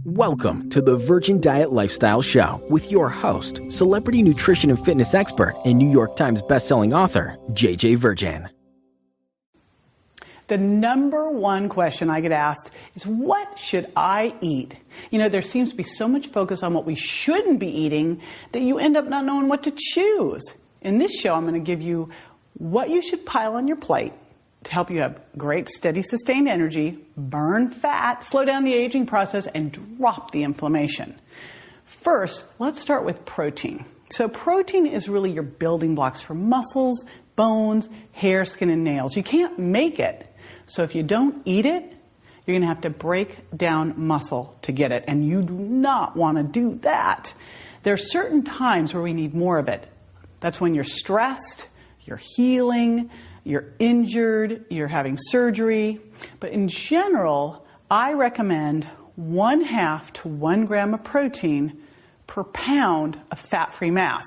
Welcome to the Virgin Diet Lifestyle Show with your host, celebrity nutrition and fitness expert and New York Times bestselling author, JJ Virgin. The number one question I get asked is, what should I eat? You know, there seems to be so much focus on what we shouldn't be eating that you end up not knowing what to choose. In this show, I'm going to give you what you should pile on your plate to help you have great, steady, sustained energy, burn fat, slow down the aging process, and drop the inflammation. First, let's start with protein. So protein is really your building blocks for muscles, bones, hair, skin, and nails. You can't make it. So if you don't eat it, you're going to have to break down muscle to get it, and you do not want to do that. There are certain times where we need more of it. That's when you're stressed, you're healing, you're injured, you're having surgery. But in general, I recommend 1/2 to 1 gram of protein per pound of fat-free mass.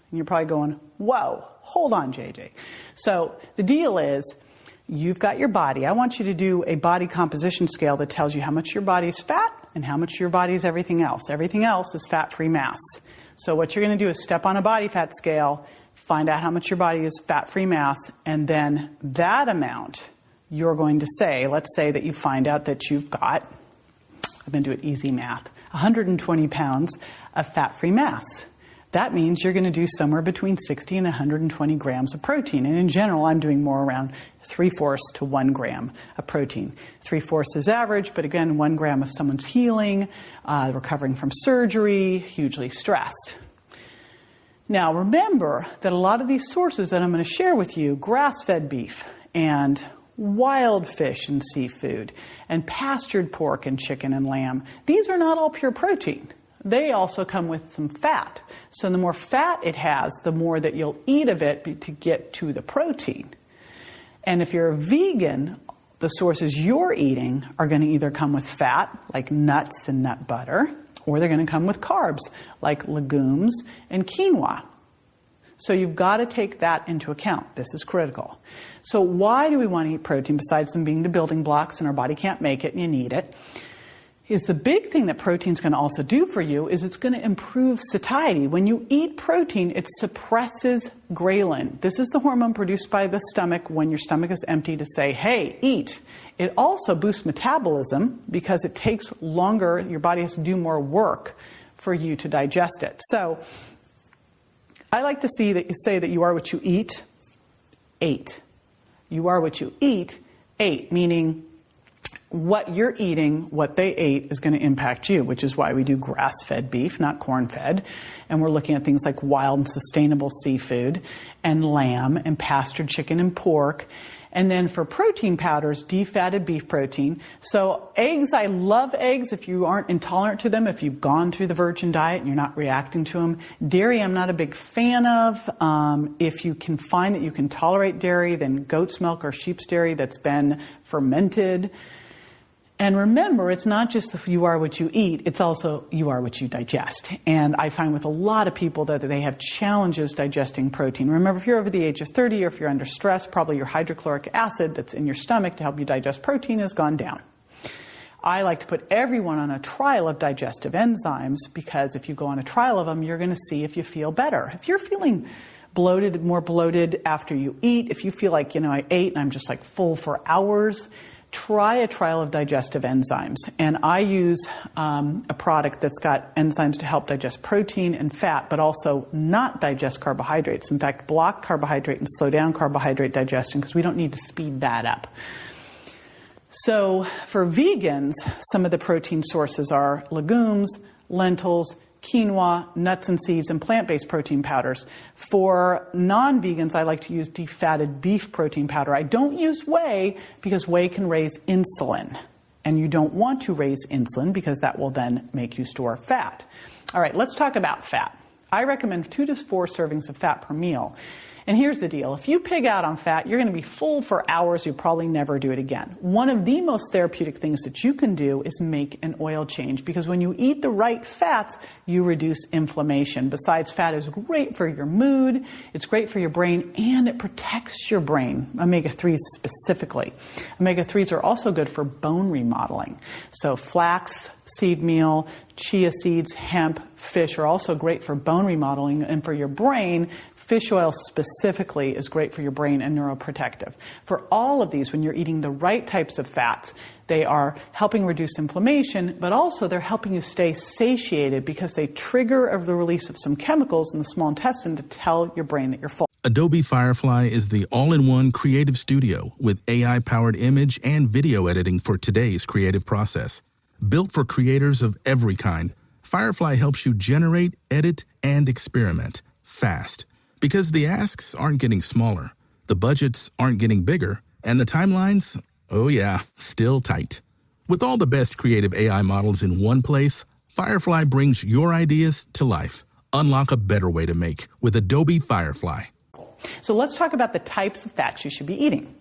And you're probably going, whoa, hold on, JJ. So the deal is, you've got your body. I want you to do a body composition scale that tells you how much your body is fat and how much your body is everything else. Everything else is fat-free mass. So what you're going to do is step on a body fat scale, find out how much your body is fat-free mass, and then that amount you're going to say, let's say that you find out that you've got, I'm going to do it easy math, 120 pounds of fat-free mass. That means you're going to do somewhere between 60 and 120 grams of protein. And in general, I'm doing more around 3/4 to 1 gram of protein. 3/4 is average, but again, 1 gram if someone's healing, recovering from surgery, hugely stressed. Now, remember that a lot of these sources that I'm going to share with you, grass-fed beef and wild fish and seafood and pastured pork and chicken and lamb, these are not all pure protein. They also come with some fat. So the more fat it has, the more that you'll eat of it to get to the protein. And if you're a vegan, the sources you're eating are going to either come with fat, like nuts and nut butter, or they're going to come with carbs, like legumes and quinoa. So you've got to take that into account. This is critical. So why do we want to eat protein, besides them being the building blocks and our body can't make it and you need it? Is the big thing that protein's going to also do for you is it's going to improve satiety. When you eat protein, it suppresses ghrelin. This is the hormone produced by the stomach when your stomach is empty to say, hey, eat. It also boosts metabolism because it takes longer, your body has to do more work for you to digest it. So I like to see that you say that you are what you eat, ate. You are what you eat, ate, meaning what you're eating, what they ate, is going to impact you, which is why we do grass-fed beef, not corn-fed. And we're looking at things like wild and sustainable seafood and lamb and pastured chicken and pork. And then for protein powders, defatted beef protein. So eggs, I love eggs if you aren't intolerant to them, if you've gone through the virgin diet and you're not reacting to them. Dairy, I'm not a big fan of. If you can find that you can tolerate dairy, then goat's milk or sheep's dairy that's been fermented. And remember, it's not just you are what you eat, it's also you are what you digest. And I find with a lot of people that they have challenges digesting protein. Remember, if you're over the age of 30 or if you're under stress, probably your hydrochloric acid that's in your stomach to help you digest protein has gone down. I like to put everyone on a trial of digestive enzymes because if you go on a trial of them, you're going to see if you feel better. If you're feeling bloated, more bloated after you eat, if you feel like, I ate and I'm just like full for hours, try a trial of digestive enzymes. And I use a product that's got enzymes to help digest protein and fat, but also not digest carbohydrates. In fact, block carbohydrate and slow down carbohydrate digestion because we don't need to speed that up. So for vegans, some of the protein sources are legumes, lentils, quinoa, nuts and seeds, and plant-based protein powders. For non-vegans, I like to use defatted beef protein powder. I don't use whey because whey can raise insulin. And you don't want to raise insulin because that will then make you store fat. All right, let's talk about fat. I recommend 2 to 4 servings of fat per meal. And here's the deal. If you pig out on fat, you're going to be full for hours. You'll probably never do it again. One of the most therapeutic things that you can do is make an oil change, because when you eat the right fats, you reduce inflammation. Besides, fat is great for your mood, it's great for your brain, and it protects your brain, omega-3s specifically. Omega-3s are also good for bone remodeling. So flax, seed meal, chia seeds, hemp, fish are also great for bone remodeling, and for your brain, fish oil specifically is great for your brain and neuroprotective. For all of these, when you're eating the right types of fats, they are helping reduce inflammation, but also they're helping you stay satiated, because they trigger the release of some chemicals in the small intestine to tell your brain that you're full. Adobe Firefly is the all-in-one creative studio with AI-powered image and video editing for today's creative process. Built for creators of every kind, Firefly helps you generate, edit, and experiment fast. Because the asks aren't getting smaller, the budgets aren't getting bigger, and the timelines, oh yeah, still tight. With all the best creative AI models in one place, Firefly brings your ideas to life. Unlock a better way to make with Adobe Firefly. So let's talk about the types of fats you should be eating.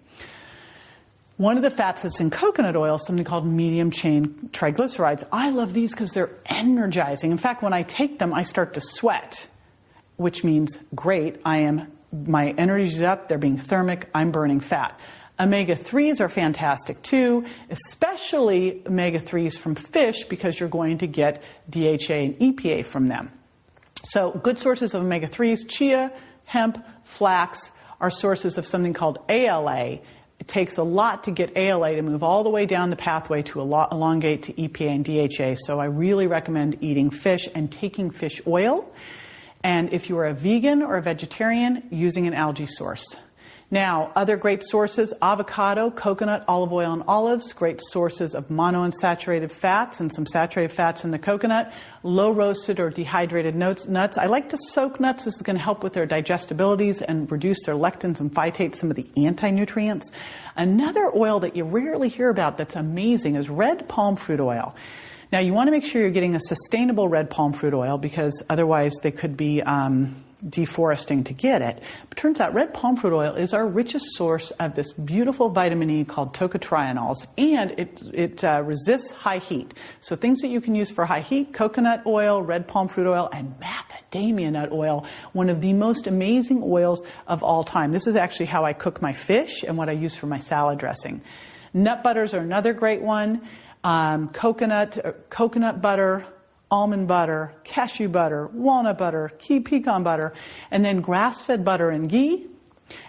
One of the fats that's in coconut oil is something called medium-chain triglycerides. I love these because they're energizing. In fact, when I take them, I start to sweat, which means great. My energy's up, they're being thermic, I'm burning fat. Omega-3s are fantastic too, especially omega-3s from fish, because you're going to get DHA and EPA from them. So good sources of omega-3s, chia, hemp, flax, are sources of something called ALA. It takes a lot to get ALA to move all the way down the pathway to elongate to EPA and DHA. So I really recommend eating fish and taking fish oil. And if you are a vegan or a vegetarian, using an algae source. Now, other great sources: avocado, coconut, olive oil, and olives, great sources of monounsaturated fats and some saturated fats in the coconut. Low roasted or dehydrated nuts. I like to soak nuts. This is going to help with their digestibilities and reduce their lectins and phytates, some of the anti-nutrients. Another oil that you rarely hear about that's amazing is red palm fruit oil. Now, you want to make sure you're getting a sustainable red palm fruit oil, because otherwise they could be deforesting to get it. But it turns out red palm fruit oil is our richest source of this beautiful vitamin E called tocotrienols, and it resists high heat. So things that you can use for high heat: coconut oil, red palm fruit oil, and macadamia nut oil, one of the most amazing oils of all time. This is actually how I cook my fish and what I use for my salad dressing. Nut butters are another great one. Coconut butter, almond butter, cashew butter, walnut butter, key pecan butter, and then grass-fed butter and ghee,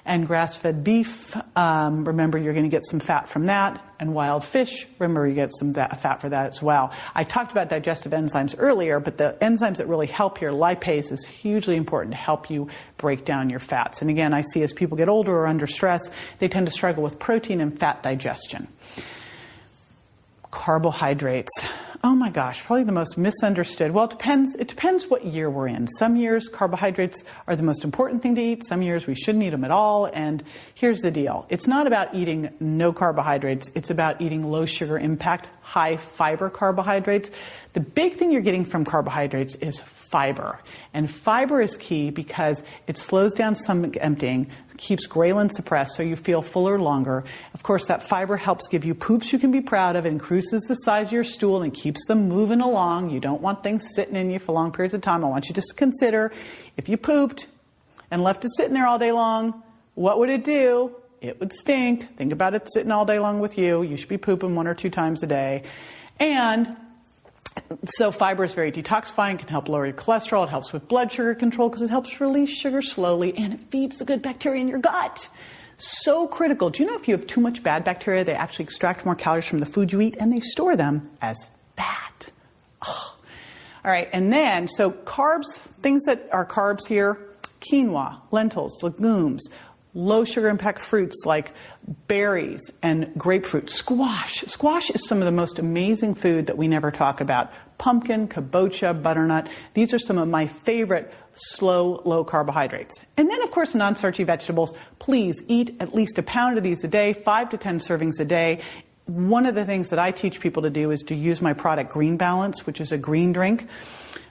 and grass-fed beef. Remember, you're going to get some fat from that, and wild fish. Remember, you get some fat for that as well. I talked about digestive enzymes earlier, but the enzymes that really help here, lipase is hugely important to help you break down your fats. And again, I see as people get older or under stress, they tend to struggle with protein and fat digestion. Carbohydrates. Oh my gosh, probably the most misunderstood. Well, it depends what year we're in. Some years carbohydrates are the most important thing to eat. Some years we shouldn't eat them at all. And here's the deal. It's not about eating no carbohydrates. It's about eating low sugar impact, high fiber carbohydrates. The big thing you're getting from carbohydrates is fiber. And fiber is key because it slows down stomach emptying, keeps ghrelin suppressed so you feel fuller longer. Of course, that fiber helps give you poops you can be proud of, increases the size of your stool, and keeps them moving along. You don't want things sitting in you for long periods of time. I want you to just consider, if you pooped and left it sitting there all day long, what would it do? It would stink. Think about it sitting all day long with you. You should be pooping 1 or 2 times a day. And so fiber is very detoxifying, can help lower your cholesterol. It helps with blood sugar control because it helps release sugar slowly, and it feeds the good bacteria in your gut. So critical. Do you know if you have too much bad bacteria, they actually extract more calories from the food you eat, and they store them as fat. Oh. All right, and then, so carbs, things that are carbs here: quinoa, lentils, legumes, low sugar impact fruits like berries and grapefruit. Squash. Squash is some of the most amazing food that we never talk about. Pumpkin, kabocha, butternut. These are some of my favorite slow, low carbohydrates. And then, of course, non-starchy vegetables. Please eat at least a pound of these a day, 5 to 10 servings a day. one of the things that I teach people to do is to use my product Green Balance, which is a green drink,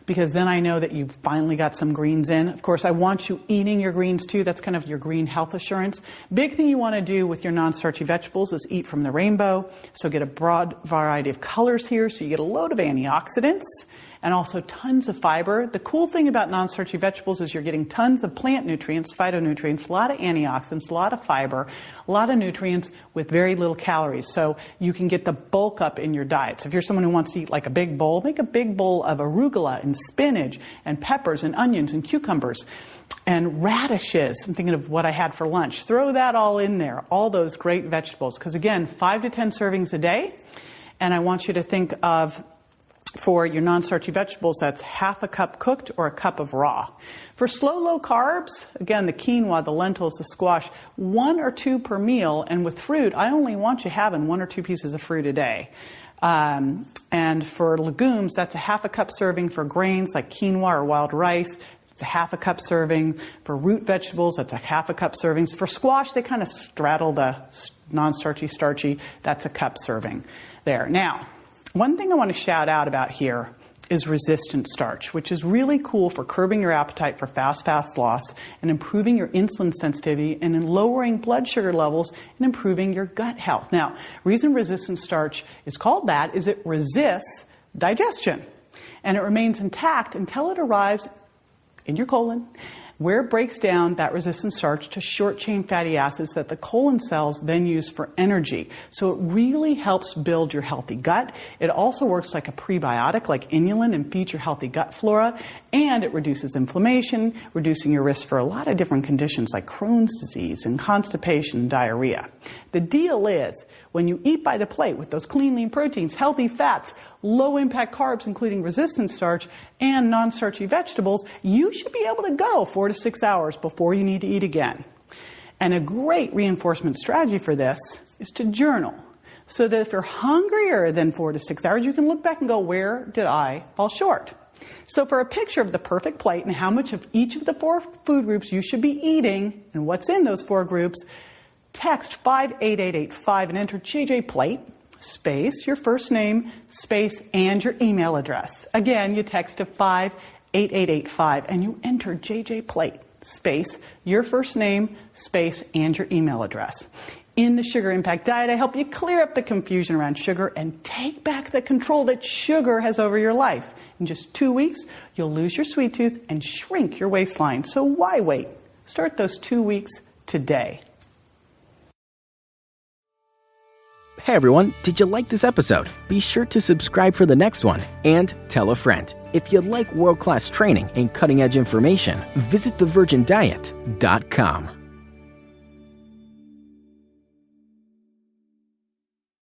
because then I know that you've finally got some greens in. Of course, I want you eating your greens too. That's kind of your green health assurance. Big thing you want to do with your non-starchy vegetables is eat from the rainbow. So get a broad variety of colors here so you get a load of antioxidants and also tons of fiber. The cool thing about non-starchy vegetables is you're getting tons of plant nutrients, phytonutrients, a lot of antioxidants, a lot of fiber, a lot of nutrients with very little calories. So you can get the bulk up in your diet. So if you're someone who wants to eat like a big bowl, make a big bowl of arugula and spinach and peppers and onions and cucumbers and radishes. I'm thinking of what I had for lunch. Throw that all in there, all those great vegetables. Because again, 5 to 10 servings a day. And I want you to think of, for your non-starchy vegetables, that's half a cup cooked or a cup of raw. For slow, low carbs, again, the quinoa, the lentils, the squash, 1 or 2 per meal. And with fruit, I only want you having 1 or 2 pieces of fruit a day. And for legumes, that's a half a cup serving for grains like quinoa or wild rice. It's a half a cup serving. For root vegetables, that's a half a cup servings. For squash, they kind of straddle the non-starchy, starchy. That's a cup serving there. Now, one thing I want to shout out about here is resistant starch, which is really cool for curbing your appetite for fast loss and improving your insulin sensitivity and in lowering blood sugar levels and improving your gut health. Now, reason resistant starch is called that is it resists digestion and it remains intact until it arrives in your colon, where it breaks down that resistant starch to short-chain fatty acids that the colon cells then use for energy. So it really helps build your healthy gut. It also works like a prebiotic, like inulin, and feeds your healthy gut flora. And it reduces inflammation, reducing your risk for a lot of different conditions like Crohn's disease and constipation and diarrhea. The deal is, when you eat by the plate with those clean, lean proteins, healthy fats, low-impact carbs, including resistant starch, and non-starchy vegetables, you should be able to go 4 to 6 hours before you need to eat again. And a great reinforcement strategy for this is to journal. So that if you're hungrier than 4 to 6 hours, you can look back and go, where did I fall short? So for a picture of the perfect plate and how much of each of the 4 food groups you should be eating and what's in those 4 groups, text 58885 and enter JJ Plate, space, your first name, space, and your email address. Again, you text to 58885 and you enter JJ Plate, space, your first name, space, and your email address. In the Sugar Impact Diet, I help you clear up the confusion around sugar and take back the control that sugar has over your life. In just 2 weeks, you'll lose your sweet tooth and shrink your waistline. So why wait? Start those 2 weeks today. Hey everyone, did you like this episode? Be sure to subscribe for the next one and tell a friend. If you like world-class training and cutting-edge information, visit thevirgindiet.com.